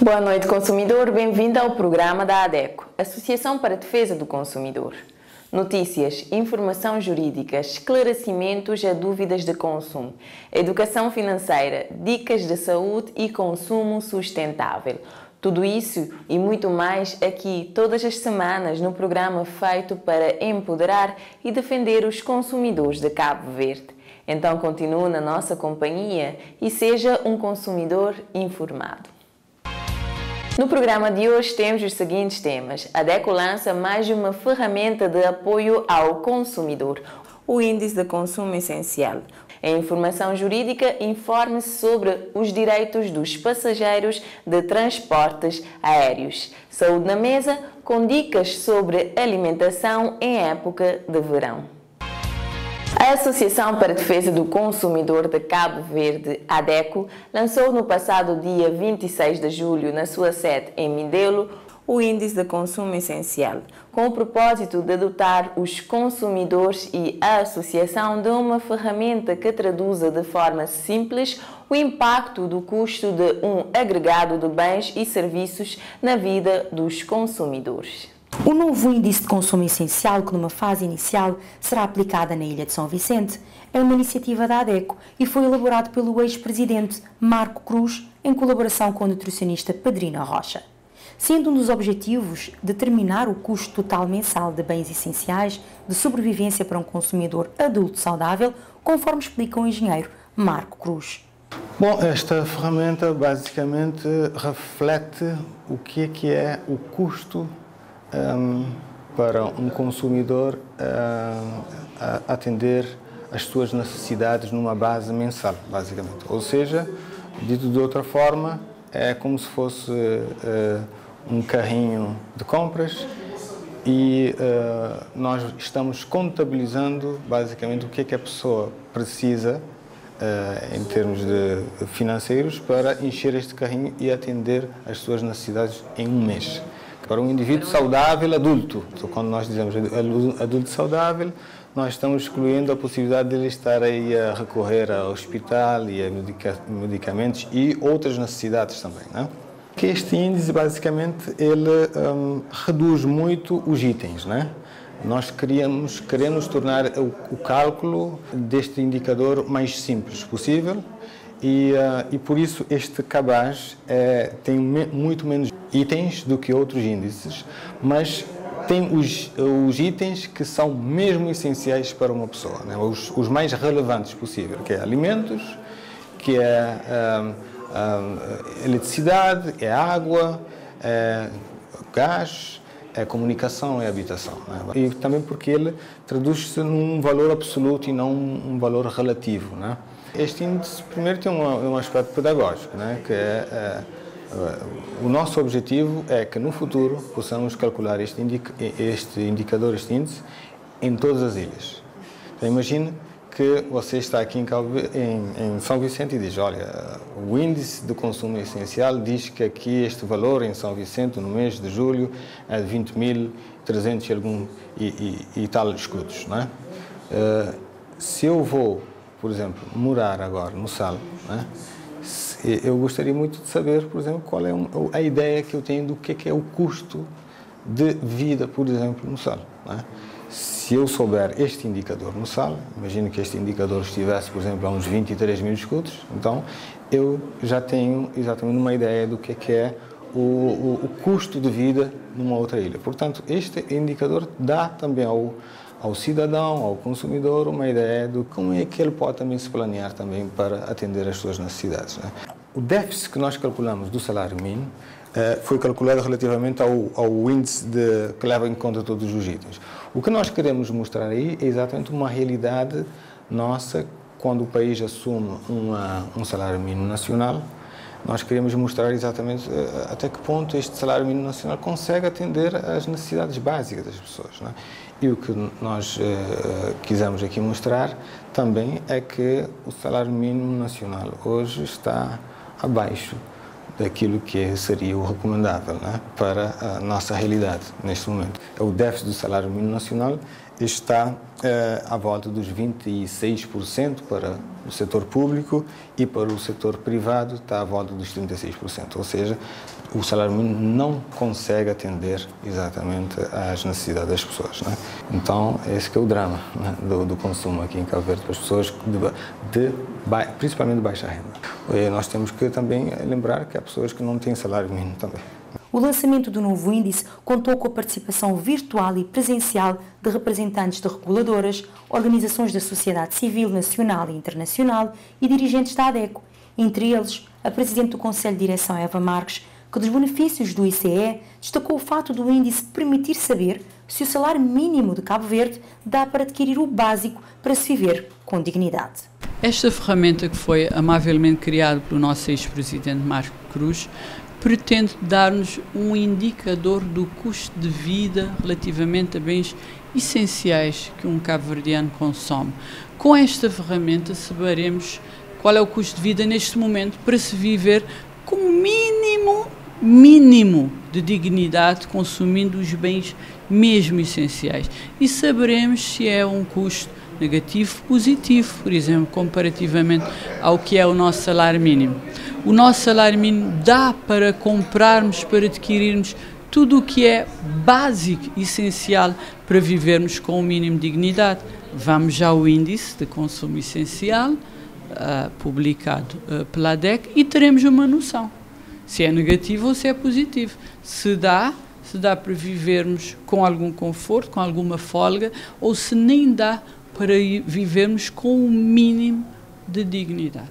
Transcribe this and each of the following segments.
Boa noite, consumidor. Bem-vindo ao programa da ADECO, Associação para a Defesa do Consumidor. Notícias, informação jurídica, esclarecimentos a dúvidas de consumo, educação financeira, dicas de saúde e consumo sustentável. Tudo isso e muito mais aqui todas as semanas no programa feito para empoderar e defender os consumidores de Cabo Verde. Então continue na nossa companhia e seja um consumidor informado. No programa de hoje temos os seguintes temas. A ADECO lança mais uma ferramenta de apoio ao consumidor, o Índice de Consumo Essencial. Em informação jurídica, informe-se sobre os direitos dos passageiros de transportes aéreos. Saúde na mesa, com dicas sobre alimentação em época de verão. A Associação para a Defesa do Consumidor de Cabo Verde, ADECO, lançou no passado dia 26 de julho, na sua sede em Mindelo, o Índice de Consumo Essencial, com o propósito de dotar os consumidores e a associação de uma ferramenta que traduza de forma simples o impacto do custo de um agregado de bens e serviços na vida dos consumidores. O novo Índice de Consumo Essencial, que numa fase inicial será aplicada na Ilha de São Vicente, é uma iniciativa da ADECO e foi elaborado pelo ex-presidente Marco Cruz em colaboração com a nutricionista Pedrina Rocha. Sendo um dos objetivos determinar o custo total mensal de bens essenciais de sobrevivência para um consumidor adulto saudável, conforme explica o engenheiro Marco Cruz. Bom, esta ferramenta basicamente reflete o que é o custo para um consumidor atender às suas necessidades numa base mensal, basicamente. Ou seja, dito de outra forma, é como se fosse um carrinho de compras e nós estamos contabilizando basicamente o que a pessoa precisa em termos de financeiros para encher este carrinho e atender às suas necessidades em um mês. Para um indivíduo saudável adulto, então, quando nós dizemos adulto saudável, nós estamos excluindo a possibilidade de ele estar aí a recorrer ao hospital e a medicamentos e outras necessidades também, né? Que este índice, basicamente, ele reduz muito os itens, né? Nós queremos tornar o cálculo deste indicador mais simples possível e por isso este cabaz tem muito menos itens do que outros índices, mas tem os itens que são mesmo essenciais para uma pessoa, né? Os mais relevantes possível, que é alimentos, que é eletricidade, é água, é gás, é comunicação, é habitação, né? E também porque ele traduz-se num valor absoluto e não um valor relativo, né? Este índice, primeiro, tem um aspecto pedagógico, né? Que o nosso objetivo é que no futuro possamos calcular este indicador, este índice, em todas as ilhas. Então, imagine que você está aqui em São Vicente e diz, olha, o índice de consumo essencial diz que aqui este valor em São Vicente, no mês de julho, é de 20.300 e tal escudos, não é? Se eu vou, por exemplo, morar agora no Sal, né? Eu gostaria muito de saber, por exemplo, qual é a ideia que eu tenho do que é o custo de vida, por exemplo, no Sal, né? Se eu souber este indicador no Sal, imagino que este indicador estivesse, por exemplo, a uns 23.000 escudos, então eu já tenho exatamente uma ideia do que é o custo de vida numa outra ilha. Portanto, este indicador dá também ao cidadão, ao consumidor, uma ideia de como é que ele pode também se planear também para atender às suas necessidades, né? O déficit que nós calculamos do salário mínimo foi calculado relativamente ao índice que leva em conta todos os itens. O que nós queremos mostrar aí é exatamente uma realidade nossa quando o país assume um salário mínimo nacional. Nós queremos mostrar exatamente até que ponto este salário mínimo nacional consegue atender às necessidades básicas das pessoas, né? E o que nós quisemos aqui mostrar também é que o salário mínimo nacional hoje está abaixo daquilo que seria o recomendável, né, para a nossa realidade neste momento. O déficit do salário mínimo nacional está à volta dos 26% para o setor público e para o setor privado está à volta dos 36%. Ou seja, o salário mínimo não consegue atender exatamente às necessidades das pessoas, né? Então, esse que é o drama, né, do consumo aqui em Cabo Verde, para as pessoas principalmente de baixa renda. E nós temos que também lembrar que há pessoas que não têm salário mínimo também. O lançamento do novo índice contou com a participação virtual e presencial de representantes de reguladoras, organizações da sociedade civil nacional e internacional e dirigentes da ADECO, entre eles a Presidente do Conselho de Direção, Eva Marques, que dos benefícios do ICE destacou o fato do índice permitir saber se o salário mínimo de Cabo Verde dá para adquirir o básico para se viver com dignidade. Esta ferramenta que foi amavelmente criada pelo nosso ex-presidente Marco Cruz pretende dar-nos um indicador do custo de vida relativamente a bens essenciais que um cabo-verdiano consome. Com esta ferramenta saberemos qual é o custo de vida neste momento para se viver com o mínimo de dignidade, consumindo os bens mesmo essenciais. E saberemos se é um custo negativo, positivo, por exemplo, comparativamente ao que é o nosso salário mínimo. O nosso salário mínimo dá para comprarmos, para adquirirmos tudo o que é básico, essencial para vivermos com o mínimo de dignidade. Vamos já ao índice de consumo essencial, publicado pela ADEC, e teremos uma noção se é negativo ou se é positivo, se dá para vivermos com algum conforto, com alguma folga, ou se nem dá para vivermos com o mínimo de dignidade.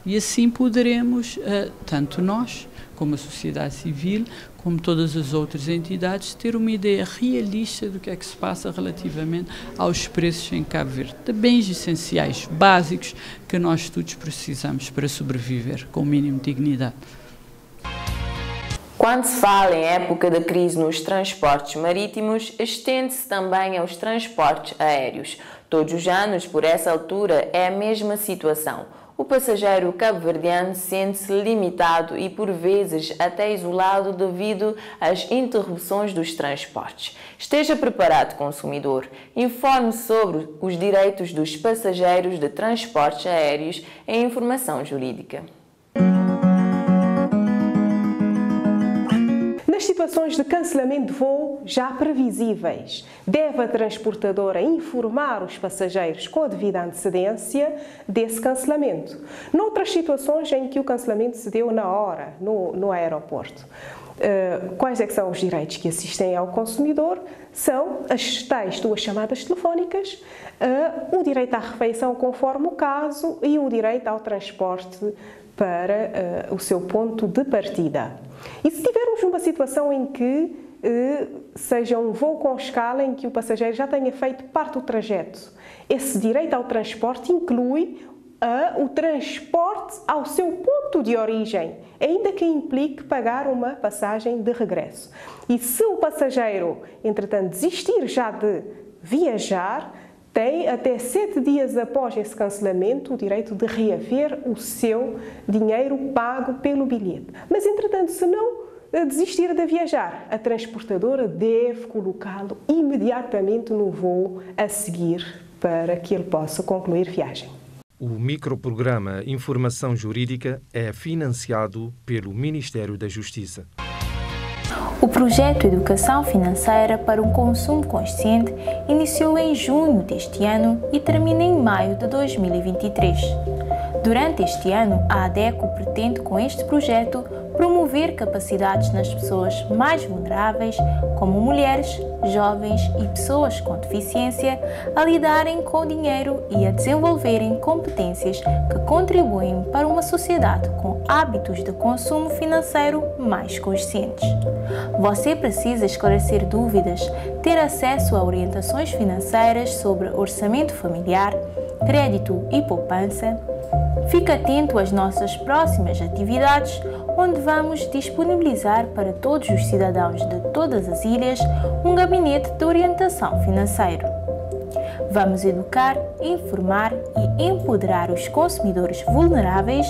E assim poderemos, tanto nós, como a sociedade civil, como todas as outras entidades, ter uma ideia realista do que é que se passa relativamente aos preços em Cabo Verde, de bens essenciais, básicos, que nós todos precisamos para sobreviver com o mínimo de dignidade. Quando se fala em época de crise nos transportes marítimos, estende-se também aos transportes aéreos. Todos os anos, por essa altura, é a mesma situação. O passageiro cabo-verdiano sente-se limitado e, por vezes, até isolado devido às interrupções dos transportes. Esteja preparado, consumidor. Informe sobre os direitos dos passageiros de transportes aéreos em informação jurídica. Nas situações de cancelamento de voo já previsíveis, deve a transportadora informar os passageiros com a devida antecedência desse cancelamento. Noutras situações em que o cancelamento se deu na hora, no aeroporto, quais é que são os direitos que assistem ao consumidor? São as tais duas chamadas telefónicas, o direito à refeição conforme o caso e o direito ao transporte para o seu ponto de partida. E se tivermos uma situação em que seja um voo com escala em que o passageiro já tenha feito parte do trajeto, esse direito ao transporte inclui o transporte ao seu ponto de origem, ainda que implique pagar uma passagem de regresso. E se o passageiro, entretanto, desistir já de viajar, tem até 7 dias após esse cancelamento o direito de reaver o seu dinheiro pago pelo bilhete. Mas, entretanto, se não desistir de viajar, a transportadora deve colocá-lo imediatamente no voo a seguir para que ele possa concluir viagem. O microprograma Informação Jurídica é financiado pelo Ministério da Justiça. O projeto Educação Financeira para um Consumo Consciente iniciou em junho deste ano e termina em maio de 2023. Durante este ano, a ADECO pretende, com este projeto, promover capacidades nas pessoas mais vulneráveis, como mulheres, jovens e pessoas com deficiência, a lidarem com o dinheiro e a desenvolverem competências que contribuem para uma sociedade com hábitos de consumo financeiro mais conscientes. Você precisa esclarecer dúvidas, ter acesso a orientações financeiras sobre orçamento familiar, crédito e poupança. Fique atento às nossas próximas atividades, onde vamos disponibilizar para todos os cidadãos de todas as ilhas um gabinete de orientação financeiro. Vamos educar, informar e empoderar os consumidores vulneráveis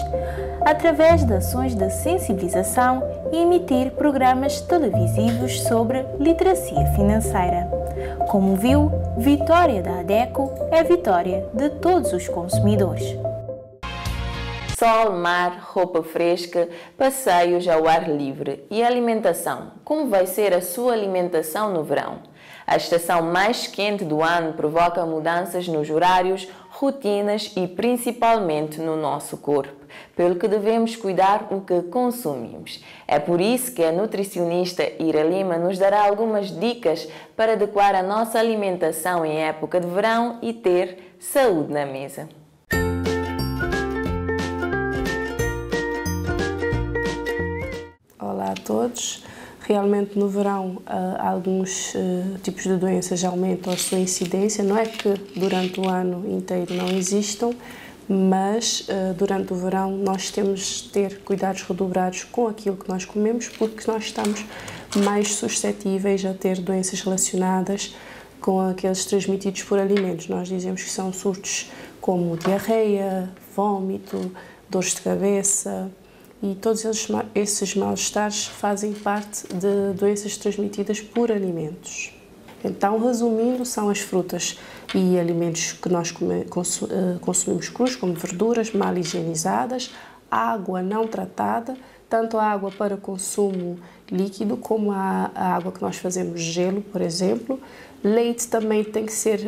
através de ações de sensibilização e emitir programas televisivos sobre literacia financeira. Como viu, vitória da ADECO é vitória de todos os consumidores. Sol, mar, roupa fresca, passeios ao ar livre e alimentação. Como vai ser a sua alimentação no verão? A estação mais quente do ano provoca mudanças nos horários, rotinas e principalmente no nosso corpo, pelo que devemos cuidar o que consumimos. É por isso que a nutricionista Ira Lima nos dará algumas dicas para adequar a nossa alimentação em época de verão e ter saúde na mesa. Olá a todos. Realmente no verão alguns tipos de doenças aumentam a sua incidência. Não é que durante o ano inteiro não existam, mas durante o verão nós temos de ter cuidados redobrados com aquilo que nós comemos, porque nós estamos mais suscetíveis a ter doenças relacionadas com aqueles transmitidos por alimentos. Nós dizemos que são surtos como diarreia, vômito, dores de cabeça, e todos esses mal-estares fazem parte de doenças transmitidas por alimentos. Então, resumindo, são as frutas e alimentos que nós consumimos crus, como verduras mal higienizadas, água não tratada, tanto a água para consumo líquido como a água que nós fazemos gelo, por exemplo. Leite também tem que ser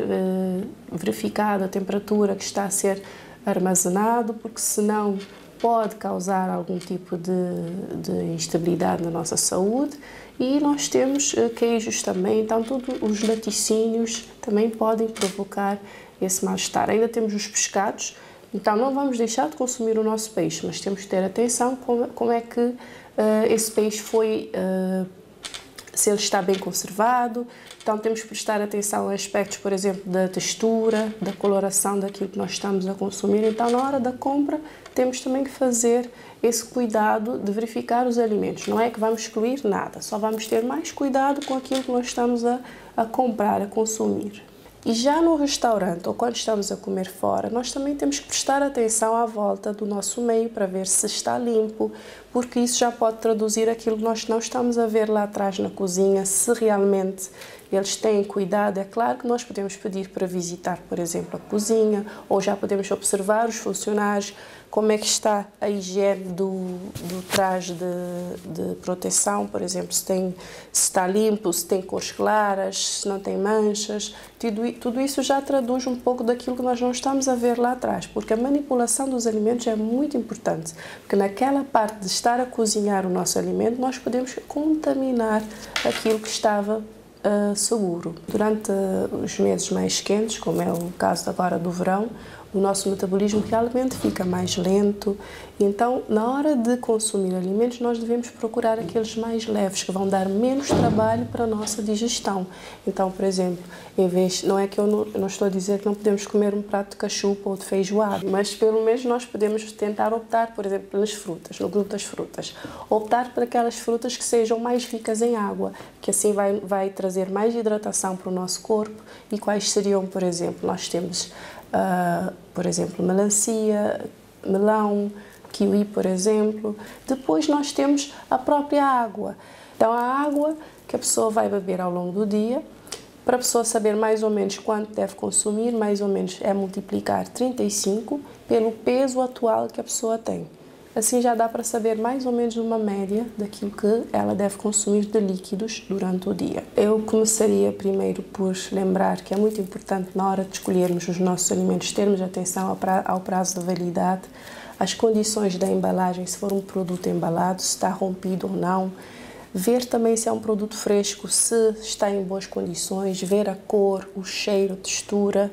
verificado a temperatura que está a ser armazenado, porque senão pode causar algum tipo de instabilidade na nossa saúde. E nós temos queijos também, então todos os laticínios também podem provocar esse mal-estar. Ainda temos os pescados, então não vamos deixar de consumir o nosso peixe, mas temos que ter atenção como é que esse peixe foi, se ele está bem conservado. Então temos que prestar atenção a aspectos, por exemplo, da textura, da coloração daquilo que nós estamos a consumir. Então na hora da compra temos também que fazer esse cuidado de verificar os alimentos. Não é que vamos excluir nada, só vamos ter mais cuidado com aquilo que nós estamos a comprar, a consumir. E já no restaurante ou quando estamos a comer fora, nós também temos que prestar atenção à volta do nosso meio para ver se está limpo, porque isso já pode traduzir aquilo que nós não estamos a ver lá atrás na cozinha, se realmente eles têm cuidado. É claro que nós podemos pedir para visitar, por exemplo, a cozinha, ou já podemos observar os funcionários, como é que está a higiene do traje de proteção, por exemplo, se está limpo, se tem cores claras, se não tem manchas. Tudo isso já traduz um pouco daquilo que nós não estamos a ver lá atrás, porque a manipulação dos alimentos é muito importante, porque naquela parte de estar a cozinhar o nosso alimento, nós podemos contaminar aquilo que estava seguro. Durante os meses mais quentes, como é o caso agora do verão, o nosso metabolismo realmente fica mais lento. Então, na hora de consumir alimentos, nós devemos procurar aqueles mais leves, que vão dar menos trabalho para a nossa digestão. Então, por exemplo, não é que eu não estou a dizer que não podemos comer um prato de cachupa ou de feijoada, mas pelo menos nós podemos tentar optar, por exemplo, pelas frutas, no grupo das frutas. Optar por aquelas frutas que sejam mais ricas em água, que assim vai trazer mais hidratação para o nosso corpo. E quais seriam, por exemplo, nós temos por exemplo, melancia, melão, kiwi, por exemplo. Depois nós temos a própria água. Então, a água que a pessoa vai beber ao longo do dia, para a pessoa saber mais ou menos quanto deve consumir, mais ou menos é multiplicar 35 pelo peso atual que a pessoa tem. Assim já dá para saber mais ou menos uma média daquilo que ela deve consumir de líquidos durante o dia. Eu começaria primeiro por lembrar que é muito importante na hora de escolhermos os nossos alimentos termos atenção ao prazo de validade, às condições da embalagem, se for um produto embalado, se está rompido ou não, ver também se é um produto fresco, se está em boas condições, ver a cor, o cheiro, a textura.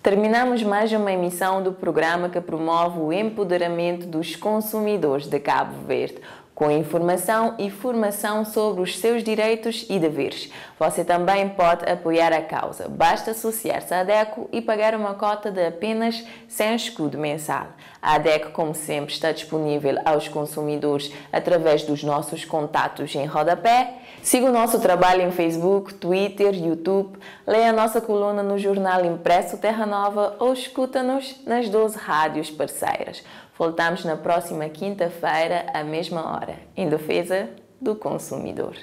Terminamos mais uma emissão do programa que promove o empoderamento dos consumidores de Cabo Verde, com informação e formação sobre os seus direitos e deveres. Você também pode apoiar a causa. Basta associar-se à ADECO e pagar uma cota de apenas 100 escudo mensal. A ADECO, como sempre, está disponível aos consumidores através dos nossos contatos em rodapé. Siga o nosso trabalho em Facebook, Twitter, YouTube, leia a nossa coluna no jornal impresso Terra Nova ou escuta-nos nas 12 rádios parceiras. Voltamos na próxima quinta-feira, à mesma hora, em defesa do consumidor.